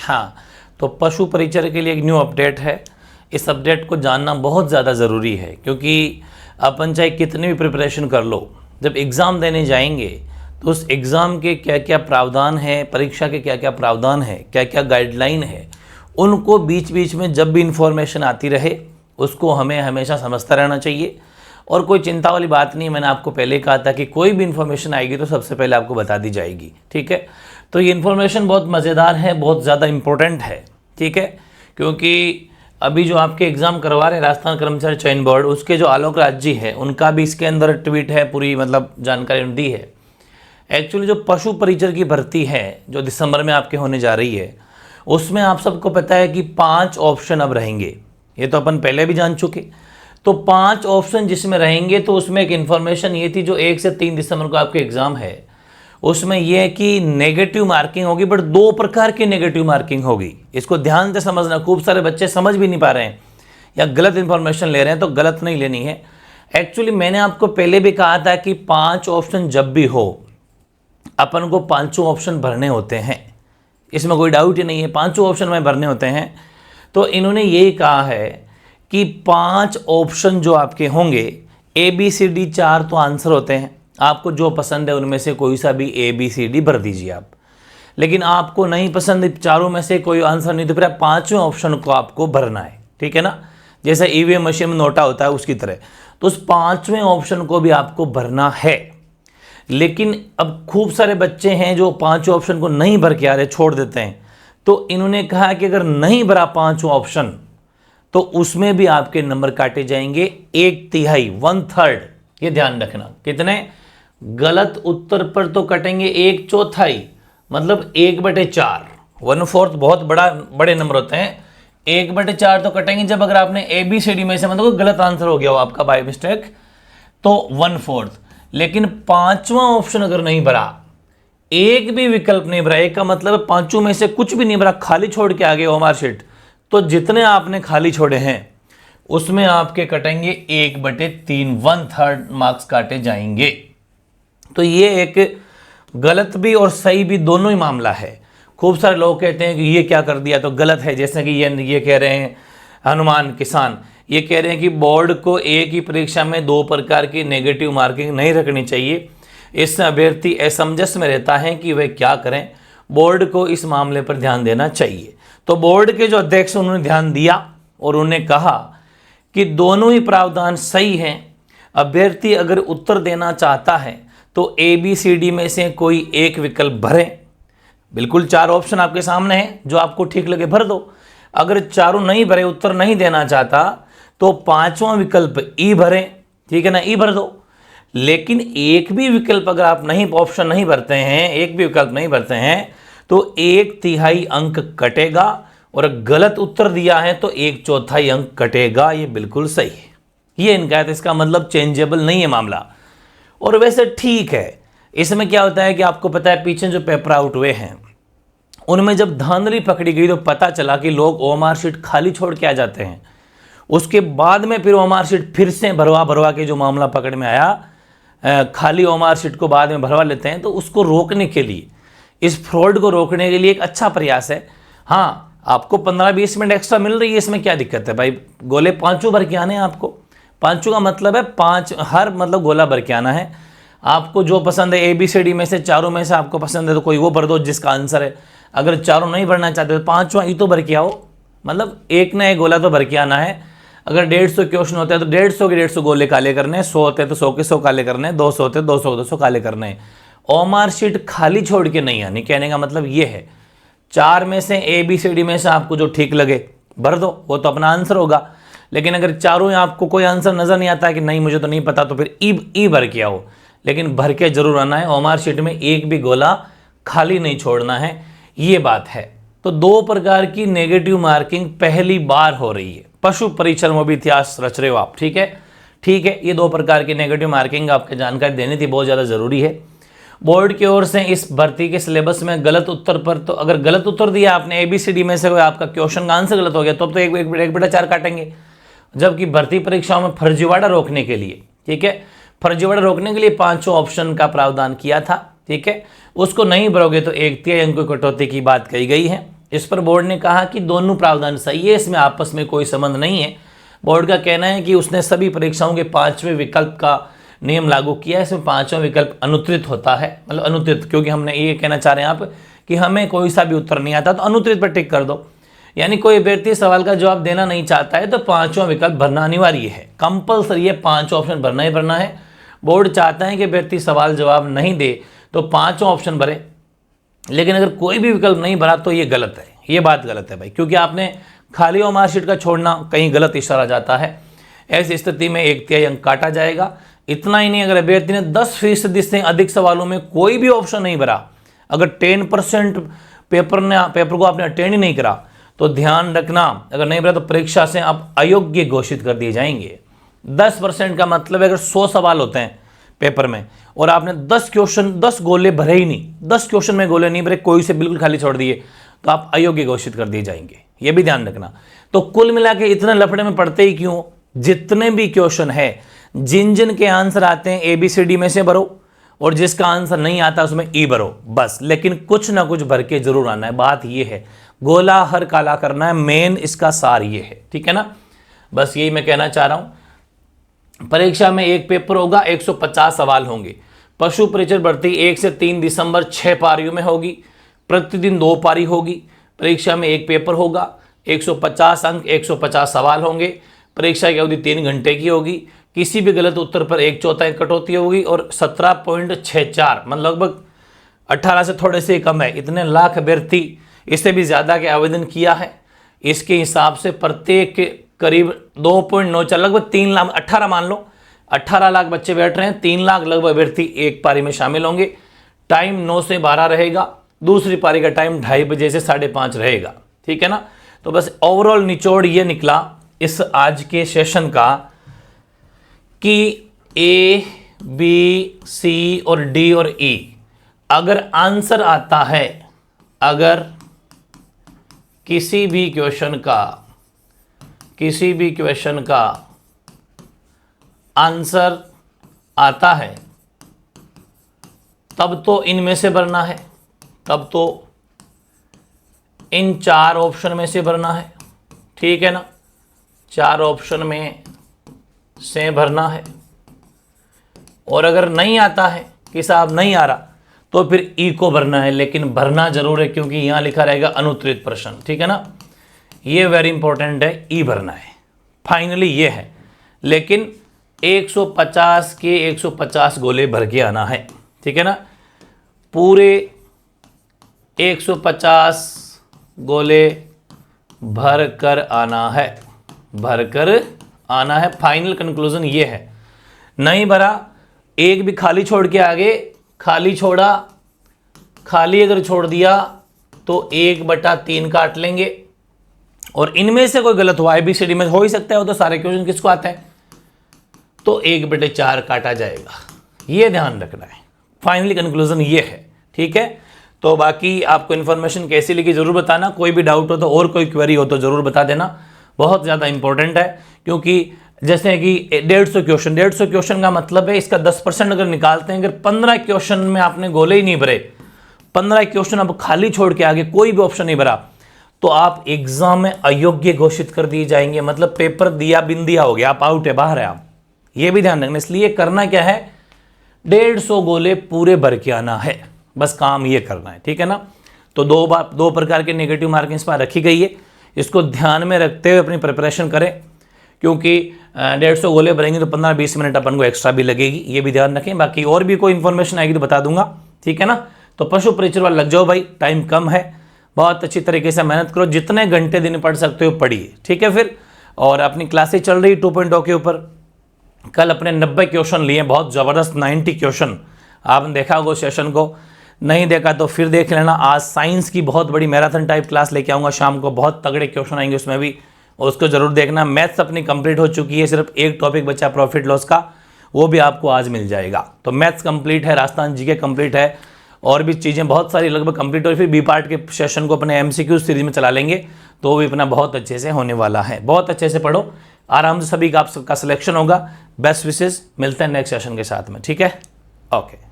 हाँ, तो पशु परिचर के लिए एक न्यू अपडेट है। इस अपडेट को जानना बहुत ज़्यादा ज़रूरी है, क्योंकि अपन चाहे कितनी भी प्रिपरेशन कर लो, जब एग्ज़ाम देने जाएंगे तो उस एग्ज़ाम के क्या क्या प्रावधान है, परीक्षा के क्या क्या प्रावधान है, क्या क्या गाइडलाइन है, उनको बीच बीच में जब भी इंफॉर्मेशन आती रहे उसको हमें हमेशा समझता रहना चाहिए। और कोई चिंता वाली बात नहीं, मैंने आपको पहले कहा था कि कोई भी इन्फॉर्मेशन आएगी तो सबसे पहले आपको बता दी जाएगी, ठीक है। तो ये इन्फॉर्मेशन बहुत मज़ेदार है, बहुत ज़्यादा इम्पोर्टेंट है, ठीक है, क्योंकि अभी जो आपके एग्ज़ाम करवा रहे हैं राजस्थान कर्मचारी चयन बोर्ड, उसके जो आलोक राज जी है उनका भी इसके अंदर ट्वीट है, पूरी मतलब जानकारी दी है। एक्चुअली जो पशु परिचर की भर्ती है जो दिसंबर में आपके होने जा रही है, उसमें आप सबको पता है कि 5 ऑप्शन अब रहेंगे। ये तो अपन पहले भी जान चुके। तो 5 ऑप्शन जिसमें रहेंगे, तो उसमें एक इन्फॉर्मेशन ये थी, जो 1 से 3 दिसंबर को आपके एग्ज़ाम है उसमें यह है कि नेगेटिव मार्किंग होगी, बट 2 प्रकार की नेगेटिव मार्किंग होगी। इसको ध्यान से समझना, खूब सारे बच्चे समझ भी नहीं पा रहे हैं या गलत इन्फॉर्मेशन ले रहे हैं, तो गलत नहीं लेनी है। एक्चुअली मैंने आपको पहले भी कहा था कि 5 ऑप्शन जब भी हो अपन को 5 ऑप्शन भरने होते हैं, इसमें कोई डाउट ही नहीं है, 5 ऑप्शन में भरने होते हैं। तो इन्होंने यही कहा है कि 5 ऑप्शन जो आपके होंगे, ABCD 4 तो आंसर होते हैं, आपको जो पसंद है उनमें से कोई सा भी ABCD भर दीजिए आप। लेकिन आपको नहीं पसंद चारों में से कोई आंसर नहीं, तो फिर 5वें ऑप्शन को आपको भरना है, ठीक है ना, जैसे EVM मशीन में नोटा होता है उसकी तरह। तो उस 5वें ऑप्शन को भी आपको भरना है। लेकिन अब खूब सारे बच्चे हैं जो 5 ऑप्शन को नहीं भर के आ रहे, छोड़ देते हैं। तो इन्होंने कहा कि अगर नहीं भरा 5 ऑप्शन तो उसमें भी आपके नंबर काटे जाएंगे 1/3, 1/3। ये ध्यान रखना, कितने गलत उत्तर पर तो कटेंगे 1/4, मतलब 1/4, 1/4 बहुत बड़े नंबर होते हैं। 1/4 तो कटेंगे जब अगर आपने ABCD में से मतलब गलत आंसर हो गया हो आपका बाय मिस्टेक, तो 1/4। लेकिन 5वां ऑप्शन अगर नहीं भरा, एक भी विकल्प नहीं भरा, एक का मतलब 5 में से कुछ भी नहीं भरा, खाली छोड़ के आ गए हो मार्कशीट, तो जितने आपने खाली छोड़े हैं उसमें आपके कटेंगे 1/3, 1/3 मार्क्स काटे जाएंगे। तो ये एक गलत भी और सही भी दोनों ही मामला है। खूब सारे लोग कहते हैं कि ये क्या कर दिया, तो गलत है। जैसे कि ये कह रहे हैं हनुमान किसान, ये कह रहे हैं कि बोर्ड को एक ही परीक्षा में 2 प्रकार की नेगेटिव मार्किंग नहीं रखनी चाहिए। इससे अभ्यर्थी असमंजस में रहता है कि वे क्या करें। बोर्ड को इस मामले पर ध्यान देना चाहिए। तो बोर्ड के जो अध्यक्ष उन्होंने ध्यान दिया और उन्होंने कहा कि दोनों ही प्रावधान सही हैं। अभ्यर्थी अगर उत्तर देना चाहता है तो ABCD में से कोई एक विकल्प भरें। बिल्कुल 4 ऑप्शन आपके सामने हैं, जो आपको ठीक लगे भर दो। अगर चारों नहीं भरे, उत्तर नहीं देना चाहता, तो 5वां विकल्प E भरें, ठीक है ना, E भर दो। लेकिन एक भी विकल्प अगर आप ऑप्शन नहीं भरते हैं, एक भी विकल्प नहीं भरते हैं, तो 1/3 अंक कटेगा, और गलत उत्तर दिया है तो 1/4 अंक कटेगा। ये बिल्कुल सही है, ये इनका है। तो इसका मतलब चेंजेबल नहीं है मामला। और वैसे ठीक है, इसमें क्या होता है कि आपको पता है पीछे जो पेपर आउट हुए हैं उनमें जब धांधली पकड़ी गई तो पता चला कि लोग OMR शीट खाली छोड़ के आ जाते हैं। उसके बाद में फिर OMR शीट फिर से भरवा के जो मामला पकड़ में आया, खाली OMR शीट को बाद में भरवा लेते हैं। तो उसको रोकने के लिए, इस फ्रॉड को रोकने के लिए एक अच्छा प्रयास है। हाँ, आपको 15-20 मिनट एक्स्ट्रा मिल रही है, इसमें क्या दिक्कत है भाई। गोले 5 भर के आने हैं आपको। 5 का मतलब है 5, हर मतलब गोला भर के आना है। आपको जो पसंद है ABCD में से, चारों में से आपको पसंद है तो कोई वो भर दो जिसका आंसर है। अगर चारों नहीं भरना चाहते तो 5वां E तो भर के आओ, मतलब एक ना एक गोला तो भर के आना है। अगर 150 क्वेश्चन होते हैं तो 150 के 150 गोले काले करने हैं, 100 होते हैं तो 100 के 100 काले करने हैं, 200 होते हैं 200 के 200 काले करने हैं। OMR शीट खाली छोड़ के नहीं आनी, कहने का मतलब ये है। 4 में से ABCD में से आपको जो ठीक लगे भर दो, वो तो अपना आंसर होगा। लेकिन अगर चारों में आपको कोई आंसर नजर नहीं आता है कि नहीं मुझे तो नहीं पता, तो फिर ई भर के आओ। लेकिन भर के जरूर आना है। OMR शीट में एक भी गोला खाली नहीं छोड़ना है, ये बात है। तो 2 प्रकार की नेगेटिव मार्किंग पहली बार हो रही है। पशु परिचर में भी इतिहास रच रहे हो आप, ठीक है, ठीक है। ये 2 प्रकार की नेगेटिव मार्किंग आपको जानकारी देनी थी, बहुत ज़्यादा ज़रूरी है। बोर्ड की ओर से इस भर्ती के सिलेबस में गलत उत्तर पर, तो अगर गलत उत्तर दिया आपने ABCD में से, कोई आपका क्वेश्चन का आंसर गलत हो गया, तो अब तो 1/4 काटेंगे। जबकि भर्ती परीक्षाओं में फर्जीवाड़ा रोकने के लिए, ठीक है, फर्जीवाड़ा रोकने के लिए 5 ऑप्शन का प्रावधान किया था, ठीक है। उसको नहीं भरोगे तो 1/3 अंक की कटौती की बात कही गई है। इस पर बोर्ड ने कहा कि दोनों प्रावधान सही है, इसमें आपस में कोई संबंध नहीं है। बोर्ड का कहना है कि उसने सभी परीक्षाओं के 5वें विकल्प का नियम लागू किया है। इसमें 5वां विकल्प अनुत्तरित होता है, मतलब अनुत्तरित, क्योंकि हमने ये कहना चाह रहे हैं आप कि हमें कोई सा भी उत्तर नहीं आता तो अनुत्तरित पर टिक कर दो, यानी कोई अभ्यर्थी सवाल का जवाब देना नहीं चाहता है तो 5वां विकल्प भरना अनिवार्य है, कंपलसरी है, 5 ऑप्शन भरना ही भरना है। बोर्ड चाहता है कि अभ्यर्थी सवाल जवाब नहीं दे तो 5वां ऑप्शन भरे, लेकिन अगर कोई भी विकल्प नहीं भरा तो ये गलत है, ये बात गलत है भाई, क्योंकि आपने खाली और मार्कशीट का छोड़ना कहीं गलत इशारा जाता है। ऐसी स्थिति में 1/3 अंक काटा जाएगा। इतना ही नहीं, अगर अभ्यर्थी ने 10% से अधिक सवालों में कोई भी ऑप्शन नहीं भरा, अगर 10% पेपर को आपने अटेंड ही नहीं करा तो ध्यान रखना, अगर नहीं भरा तो परीक्षा से आप अयोग्य घोषित कर दिए जाएंगे। 10% का मतलब है अगर 100 सवाल होते हैं पेपर में और आपने 10 गोले भरे ही नहीं, 10 क्वेश्चन में गोले नहीं भरे, कोई से बिल्कुल खाली छोड़ दिए, तो आप अयोग्य घोषित कर दिए जाएंगे, ये भी ध्यान रखना। तो कुल मिला के इतने लफड़े में पड़ते ही क्यों, जितने भी क्वेश्चन है, जिन के आंसर आते हैं ABCD में से भरो और जिसका आंसर नहीं आता उसमें E भरो बस, लेकिन कुछ ना कुछ भर के जरूर आना है। बात ये है, गोला हर काला करना है, मेन इसका सार ये है, ठीक है ना। बस यही मैं कहना चाह रहा हूं। परीक्षा में एक पेपर होगा, 150 सवाल होंगे। पशु परिचर भर्ती 1 से 3 दिसंबर 6 पारियों में होगी, प्रतिदिन 2 पारी होगी। परीक्षा में एक पेपर होगा, 150 अंक, 150 सवाल होंगे। परीक्षा की अवधि 3 घंटे की होगी। किसी भी गलत उत्तर पर 1/4 कटौती होगी और 17.64 मतलब लगभग 18 से थोड़े से कम है, इतने लाख अभ्यर्थी, इससे भी ज़्यादा के आवेदन किया है। इसके हिसाब से प्रत्येक के करीब 2.94 लगभग 3 लाख, 18 मान लो, 18 लाख बच्चे बैठ रहे हैं, 3 लाख लगभग अभ्यर्थी एक पारी में शामिल होंगे। टाइम 9 से 12 रहेगा, दूसरी पारी का टाइम 2:30 बजे से 5:30 रहेगा, ठीक है ना। तो बस ओवरऑल निचोड़ ये निकला इस आज के सेशन का कि A, B, C और D और E अगर आंसर आता है, अगर किसी भी क्वेश्चन का आंसर आता है तब तो इनमें से भरना है, तब तो इन 4 ऑप्शन में से भरना है, ठीक है ना। 4 ऑप्शन में से भरना है। और अगर नहीं आता है कि साहब नहीं आ रहा तो फिर ई को भरना है, लेकिन भरना जरूर है क्योंकि यहां लिखा रहेगा अनुत्तरित प्रश्न, ठीक है ना। ये वेरी इंपॉर्टेंट है, ई भरना है। फाइनली ये है, लेकिन 150 के 150 गोले भर के आना है, ठीक है ना। पूरे 150 गोले भर कर आना है, भर कर आना है। फाइनल कंक्लूजन ये है। नहीं भरा, एक भी खाली छोड़ के आगे, खाली छोड़ा, खाली अगर छोड़ दिया तो 1/3 काट लेंगे। और इनमें से कोई गलत हुआ, ABCD में हो ही सकता है, वो तो सारे क्वेश्चन किसको आते हैं, तो 1/4 काटा जाएगा। ये ध्यान रखना है। फाइनली कंक्लूजन ये है, ठीक है। तो बाकी आपको इन्फॉर्मेशन कैसी लगी जरूर बताना। कोई भी डाउट हो तो और कोई क्वेरी हो तो जरूर बता देना, बहुत ज़्यादा इंपॉर्टेंट है। क्योंकि जैसे कि 150 क्वेश्चन का मतलब है इसका 10% अगर निकालते हैं, अगर 15 क्वेश्चन में आपने गोले ही नहीं भरे, 15 क्वेश्चन अब खाली छोड़ के आगे कोई भी ऑप्शन नहीं भरा, तो आप एग्जाम में अयोग्य घोषित कर दिए जाएंगे। मतलब पेपर दिया बिन दिया हो गया, आप आउट है, बाहर है आप। ये भी ध्यान रखना। इसलिए करना क्या है, 150 गोले पूरे भर के आना है, बस काम ये करना है, ठीक है ना। तो दो प्रकार के नेगेटिव मार्किंग इस पर रखी गई है, इसको ध्यान में रखते हुए अपनी प्रिपरेशन करें, क्योंकि 150 गोले भरेंगे तो 15-20 मिनट अपन को एक्स्ट्रा भी लगेगी, ये भी ध्यान रखें। बाकी और भी कोई इन्फॉर्मेशन आएगी तो बता दूंगा, ठीक है ना। तो पशु परिचर वाला लग जाओ भाई, टाइम कम है, बहुत अच्छी तरीके से मेहनत करो, जितने घंटे दिन पढ़ सकते हो पढ़िए, ठीक है। फिर और अपनी क्लासेज चल रही 2.0 के ऊपर। कल अपने 90 क्वेश्चन लिए, बहुत ज़बरदस्त 90 क्वेश्चन। आपने देखा होगा सेशन को, नहीं देखा तो फिर देख लेना। आज साइंस की बहुत बड़ी मैराथन टाइप क्लास लेके आऊँगा शाम को, बहुत तगड़े क्वेश्चन आएंगे उसमें भी, और उसको जरूर देखना। मैथ्स अपनी कंप्लीट हो चुकी है, सिर्फ एक टॉपिक बचा प्रॉफिट लॉस का, वो भी आपको आज मिल जाएगा। तो मैथ्स कंप्लीट है, राजस्थान जीके कंप्लीट है, और भी चीज़ें बहुत सारी लगभग कंप्लीट। और फिर बी पार्ट के सेशन को अपने MCQ सीरीज में चला लेंगे, तो वो भी अपना बहुत अच्छे से होने वाला है। बहुत अच्छे से पढ़ो, आराम से सभी का आपका सिलेक्शन होगा। बेस्ट विशेष, मिलते हैं नेक्स्ट सेशन के साथ में, ठीक है। ओके।